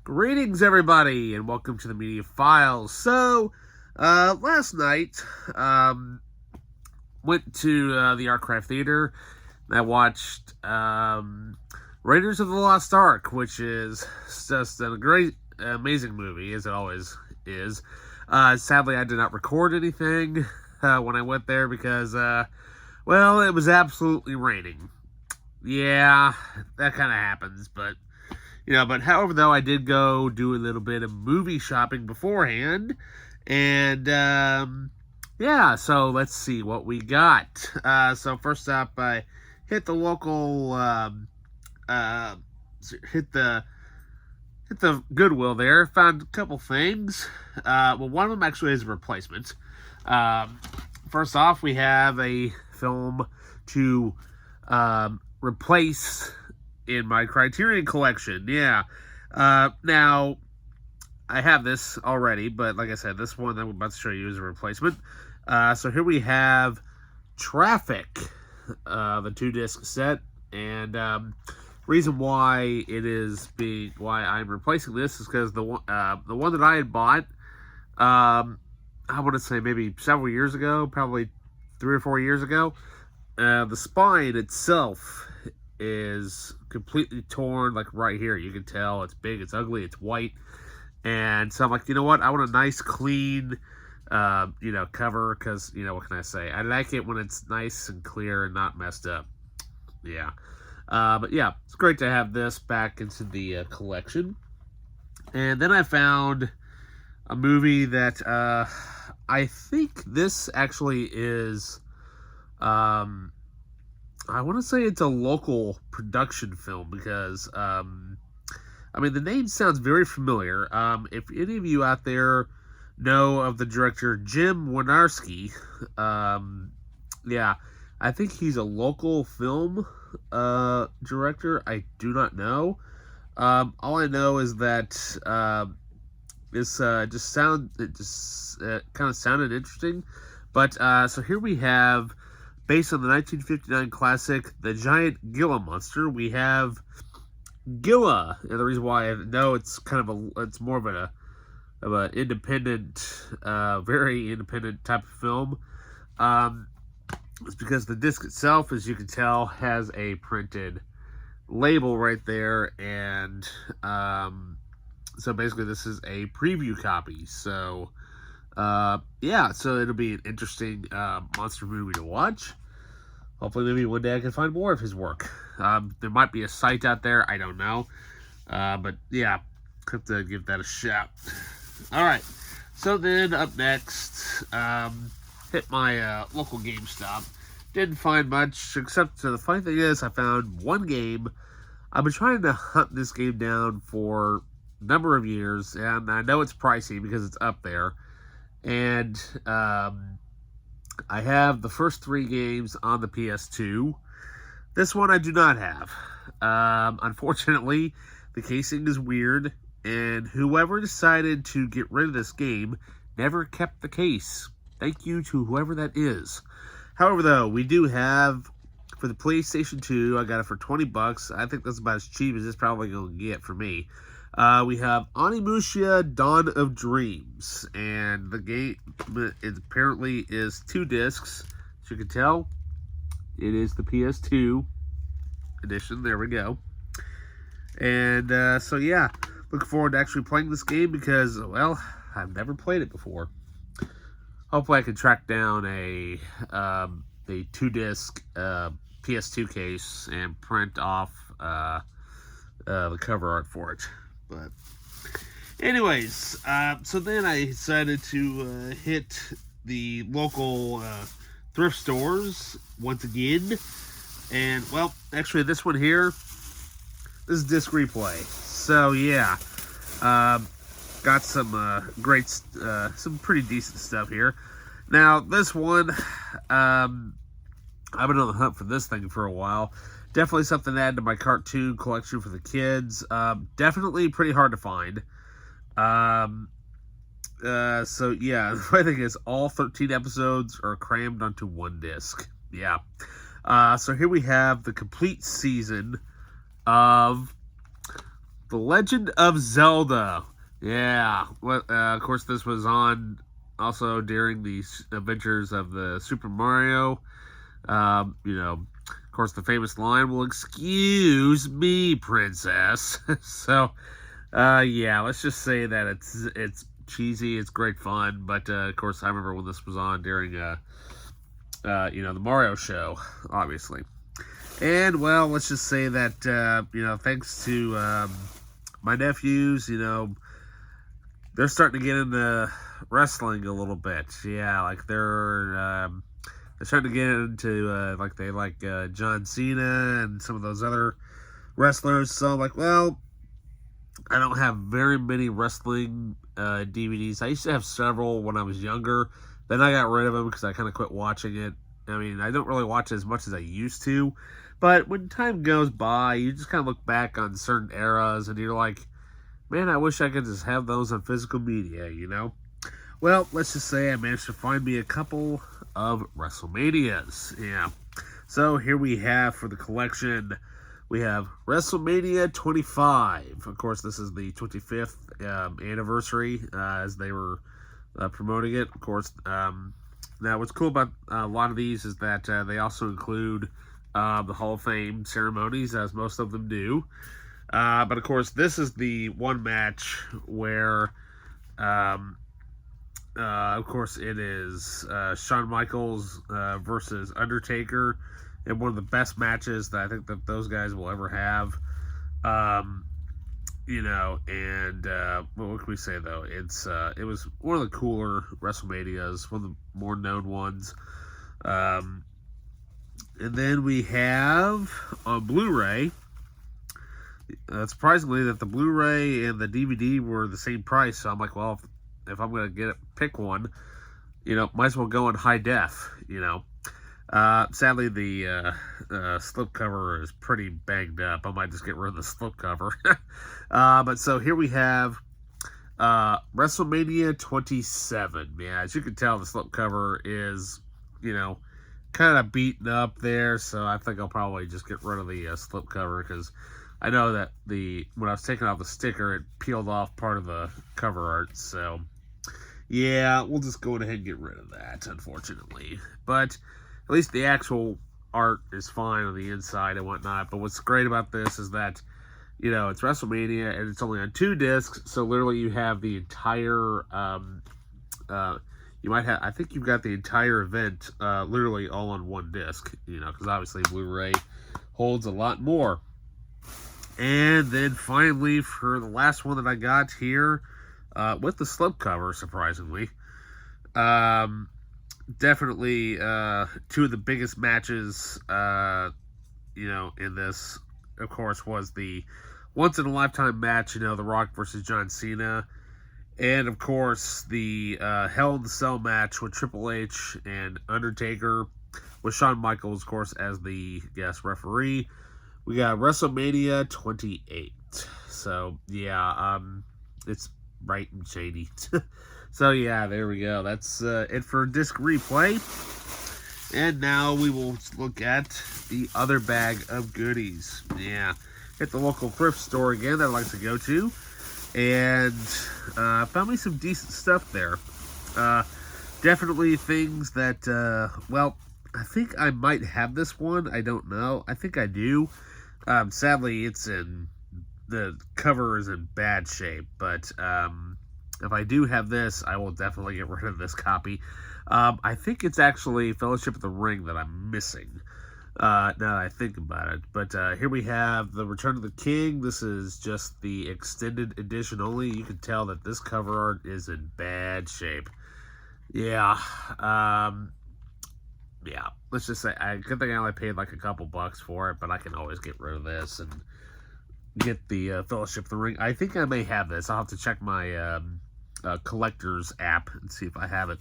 Greetings, everybody, and welcome to the Media Files. Last night, went to the Artcraft Theater, and I watched Raiders of the Lost Ark, which is just a great, amazing movie, as it always is. Sadly, I did not record anything when I went there because, well, it was absolutely raining. Yeah, that kind of happens, but however, though, I did go do a little bit of movie shopping beforehand. And, yeah, so let's see what we got. So first up, I hit the local, hit the Goodwill there. Found a couple things. Well, one of them actually is a replacement. First off, we have a film to replace in my Criterion collection. Yeah. Now, I have this already, but like I said, this one that I'm about to show you is a replacement. So here we have Traffic, the 2-disc set, and reason why I'm replacing this is because the one that I had bought, I want to say maybe several years ago, probably 3 or 4 years ago, the spine itself is completely torn, like right here. You can tell it's big, it's ugly, it's white. And so I'm like, you know what? I want a nice, clean, cover because, what can I say? I like it when it's nice and clear and not messed up. Yeah. But yeah, it's great to have this back into the collection. And then I found a movie that I think this actually is... I want to say it's a local production film because, the name sounds very familiar. If any of you out there know of the director Jim Wynorski, yeah, I think he's a local film director. I do not know. All I know is that this just kind of sounded interesting. But so here we have, based on the 1959 classic, The Giant Gila Monster, we have Gila. And the reason why I know it's it's more of an independent, very independent type of film, is because the disc itself, as you can tell, has a printed label right there, and so basically this is a preview copy. So yeah, so it'll be an interesting monster movie to watch. Hopefully, maybe one day I can find more of his work. There might be a site out there, I don't know. But yeah, have to give that a shot. Alright, so then up next, hit my local GameStop. Didn't find much, except the funny thing is, I found one game. I've been trying to hunt this game down for a number of years, and I know it's pricey because it's up there. And I have the first 3 games on the PS2. This one I do not have. Unfortunately, the casing is weird, and whoever decided to get rid of this game never kept the case. Thank you to whoever that is. However, though, we do have, for the PlayStation 2, I got it for $20. I think that's about as cheap as it's probably going to get for me. We have Onimusha Dawn of Dreams, and the game apparently is 2 discs. As you can tell, it is the PS2 edition. There we go. And so yeah, looking forward to actually playing this game because, well, I've never played it before. Hopefully I can track down a 2-disc PS2 case and print off the cover art for it. But anyways, so then I decided to hit the local thrift stores once again. And, well, actually this one here, this is Disc Replay. So, yeah, got some some pretty decent stuff here. Now, this one, I've been on the hunt for this thing for a while. Definitely something to add to my cartoon collection for the kids. Definitely pretty hard to find. So yeah, the funny thing is all 13 episodes are crammed onto one disc. Yeah. So here we have the complete season of The Legend of Zelda. Yeah. Of course, this was on also during the adventures of the Super Mario. Of course, the famous line, "Well, excuse me, princess." So, yeah, let's just say that it's cheesy, it's great fun, but of course, I remember when this was on during the Mario show, obviously. And well, let's just say that thanks to my nephews, they're starting to get into wrestling a little bit. Yeah, like they're starting to get into like they like John Cena and some of those other wrestlers. So I'm like, well, I don't have very many wrestling DVDs. I used to have several when I was younger. Then I got rid of them because I kind of quit watching it. I mean, I don't really watch it as much as I used to. But when time goes by, you just kind of look back on certain eras and you're like, man, I wish I could just have those on physical media. Well, let's just say I managed to find me a couple of WrestleManias. Yeah. So here we have for the collection, we have WrestleMania 25. Of course, this is the 25th anniversary as they were promoting it. Of course, now what's cool about a lot of these is that they also include the Hall of Fame ceremonies, as most of them do. But of course, this is the one match where, of course, it is Shawn Michaels versus Undertaker, and one of the best matches that I think that those guys will ever have. And what can we say though? It was one of the cooler WrestleManias, one of the more known ones. And then we have on Blu-ray. Surprisingly, that the Blu-ray and the DVD were the same price. So I'm like, well, if I'm gonna pick one, might as well go in high def. Sadly, the slipcover is pretty banged up. I might just get rid of the slipcover. But so here we have WrestleMania 27. Yeah, as you can tell, the slipcover is, kind of beaten up there. So I think I'll probably just get rid of the slipcover because I know that when I was taking off the sticker, it peeled off part of the cover art. So yeah, we'll just go ahead and get rid of that, unfortunately. But at least the actual art is fine on the inside and whatnot. But what's great about this is that, it's WrestleMania and it's only on 2 discs. So literally you have the entire, I think you've got the entire event literally all on 1 disc, because obviously Blu-ray holds a lot more. And then finally, for the last one that I got here, with the slipcover, surprisingly, definitely 2 of the biggest matches, in this, of course, was the once-in-a-lifetime match, The Rock versus John Cena, and, of course, the Hell in the Cell match with Triple H and Undertaker, with Shawn Michaels, of course, as the guest referee. We got WrestleMania 28. So, yeah, it's bright and shady. So, yeah, there we go. That's it for Disc Replay. And now we will look at the other bag of goodies. Yeah, hit the local thrift store again that I like to go to. And found me some decent stuff there. Definitely things that, I think I might have this one. I don't know. I think I do. Sadly, the cover is in bad shape, but if I do have this, I will definitely get rid of this copy. I think it's actually Fellowship of the Ring that I'm missing, now that I think about it. But here we have the Return of the King. This is just the extended edition only. You can tell that this cover art is in bad shape. Yeah, yeah, let's just say, good thing I only paid like a couple bucks for it, but I can always get rid of this and get the Fellowship of the Ring. I think I may have this. I'll have to check my collector's app and see if I have it.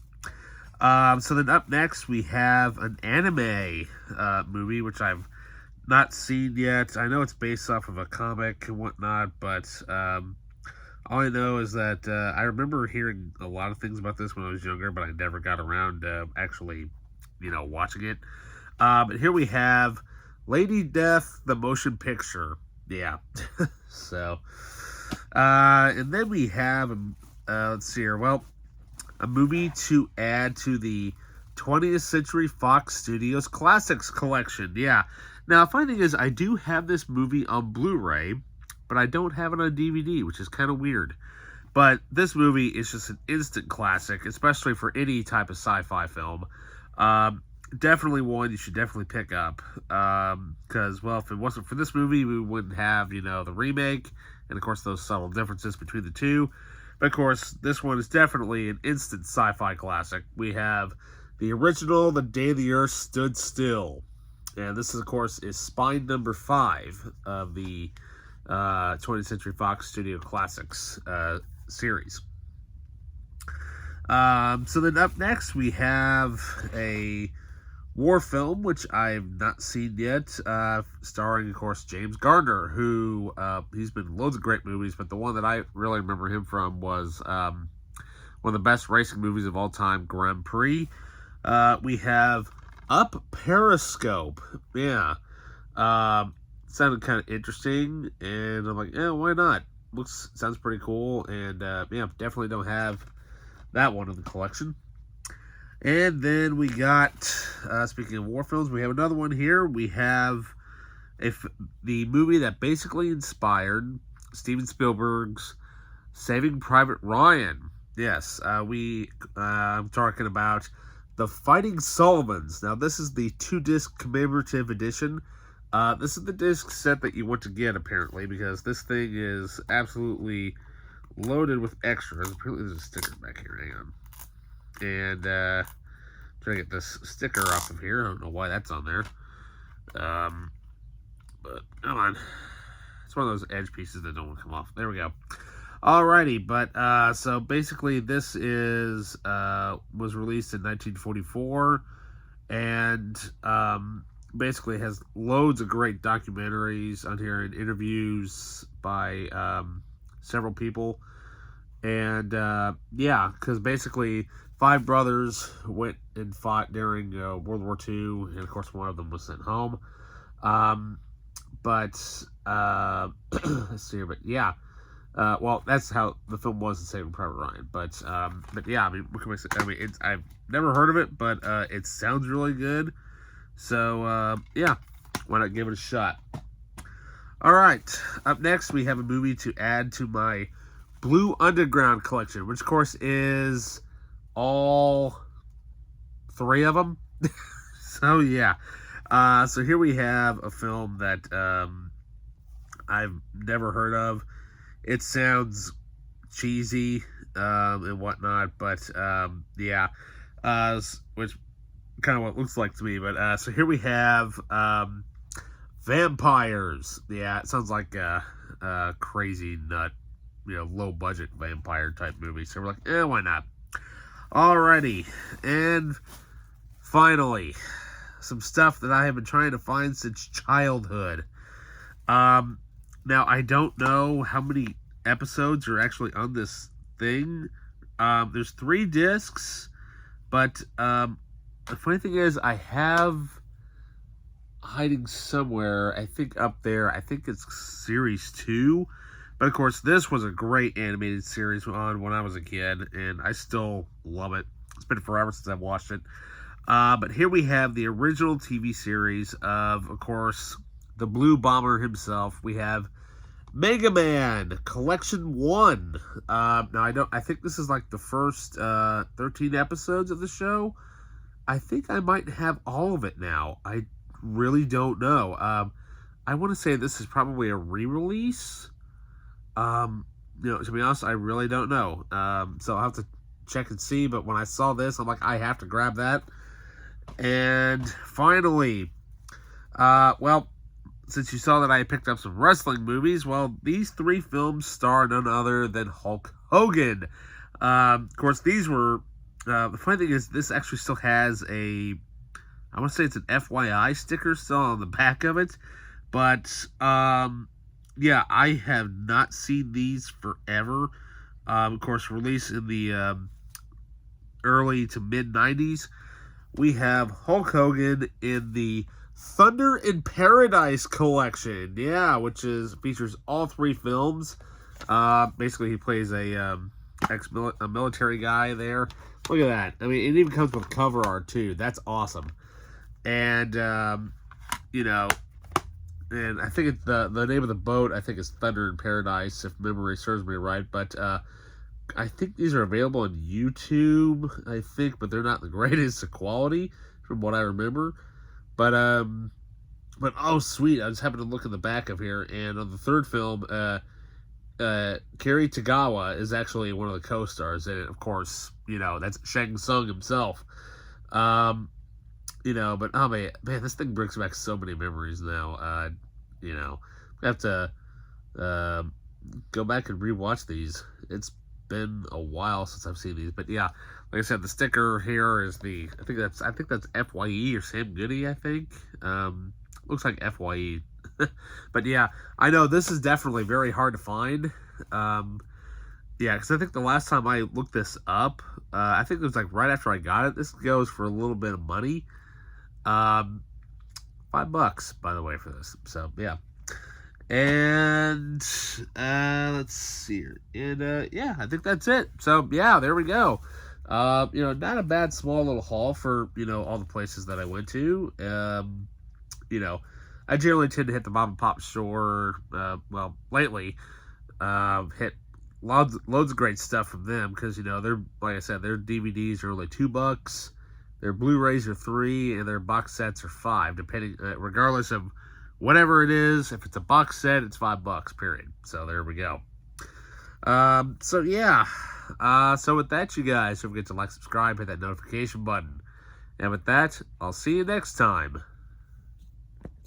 So then up next, we have an anime movie, which I've not seen yet. I know it's based off of a comic and whatnot, but all I know is that I remember hearing a lot of things about this when I was younger, but I never got around to actually watching it. But here we have Lady Death, the motion picture. Yeah. So, and then we have, let's see here. Well, a movie to add to the 20th Century Fox Studios Classics collection. Yeah. Now, funny thing is, I do have this movie on Blu-ray, but I don't have it on DVD, which is kind of weird. But this movie is just an instant classic, especially for any type of sci-fi film. Definitely one you should definitely pick up. Because, well, if it wasn't for this movie, we wouldn't have, the remake, and of course those subtle differences between the two. But of course, this one is definitely an instant sci-fi classic. We have the original, The Day the Earth Stood Still. And this, of course, is spine number 5 of the 20th Century Fox Studio Classics series. So then up next, we have a war film, which I've not seen yet, starring, of course, James Garner, who, he's been in loads of great movies, but the one that I really remember him from was one of the best racing movies of all time, Grand Prix. We have Up Periscope. Yeah. Sounded kind of interesting, and I'm like, yeah, why not? Sounds pretty cool, and yeah, definitely don't have that one in the collection. And then we got, speaking of war films, we have another one here. We have the movie that basically inspired Steven Spielberg's Saving Private Ryan. Yes, I'm talking about The Fighting Sullivans. Now, this is the 2-disc commemorative edition. This is the disc set that you want to get, apparently, because this thing is absolutely loaded with extras. Apparently, there's a sticker back here. Hang on. And, trying to get this sticker off of here. I don't know why that's on there. But, come on. It's one of those edge pieces that don't want to come off. There we go. Alrighty, but, so basically this was released in 1944, and, basically has loads of great documentaries on here and interviews by several people. And yeah, because basically 5 brothers went and fought during World War II, and of course one of them was sent home. But let's see here, but yeah. Well, that's how the film was in Saving Private Ryan. But yeah, I mean, what can I say? I mean, I've never heard of it, but it sounds really good. So, yeah, why not give it a shot? Alright, up next we have a movie to add to my Blue Underground collection, which of course is all 3 of them. So, yeah. So here we have a film that I've never heard of. It sounds cheesy and whatnot, but yeah, which kind of what it looks like to me. But so here we have Vampires. Yeah, it sounds like a crazy nut, low budget vampire type movie. So we're like, why not? Alrighty, and finally, some stuff that I have been trying to find since childhood. Now, I don't know how many episodes are actually on this thing. There's 3 discs, but the funny thing is, I have hiding somewhere, I think up there, I think it's Series 2. But of course, this was a great animated series on when I was a kid, and I still love it. It's been forever since I've watched it. But here we have the original TV series of course, the Blue Bomber himself. We have Mega Man Collection 1. Now, I think this is like the first 13 episodes of the show. I think I might have all of it now. I really don't know. I want to say this is probably a re-release. To be honest, I really don't know. So I'll have to check and see. But when I saw this, I'm like, I have to grab that. And finally, well, since you saw that I picked up some wrestling movies, well, these 3 films star none other than Hulk Hogan. Of course, these were... the funny thing is, this actually still has I want to say it's an FYI sticker still on the back of it. But, yeah, I have not seen these forever. Of course, released in the early to mid-90s. We have Hulk Hogan in the Thunder in Paradise collection. Yeah, which features all 3 films. Basically, he plays a military guy there. Look at that. I mean, it even comes with cover art too. That's awesome. And you know, and I think it's the name of the boat, I think, is Thunder in Paradise, if memory serves me right. But I think these are available on YouTube, I think, but they're not the greatest quality from what I remember. But oh sweet, I just happened to look at the back of here, and on the 3rd film, Cary Tagawa is actually one of the co-stars in it. Of course, you know, that's Shang Tsung himself. You know, but oh man, this thing brings back so many memories now. You know, I have to go back and rewatch these. It's been a while since I've seen these, but yeah, like I said, the sticker here is I think that's FYE or Sam Goody. I think looks like FYE. But yeah, I know this is definitely very hard to find. Yeah, because I think the last time I looked this up, I think it was like right after I got it. This goes for a little bit of money. $5, by the way, for this. So yeah, and let's see here, and yeah, I think that's it. So yeah, there we go. You know, not a bad small little haul for, you know, all the places that I went to. You know, I generally tend to hit the mom and pop store. Well, lately, hit loads of great stuff from them, because, you know, they're, like I said, their DVDs are only $2, their Blu-rays are $3, and their box sets are $5, depending, regardless of whatever it is. If it's a box set, it's $5, period. So there we go. So yeah, so with that, you guys, don't forget to like, subscribe, hit that notification button, and with that, I'll see you next time.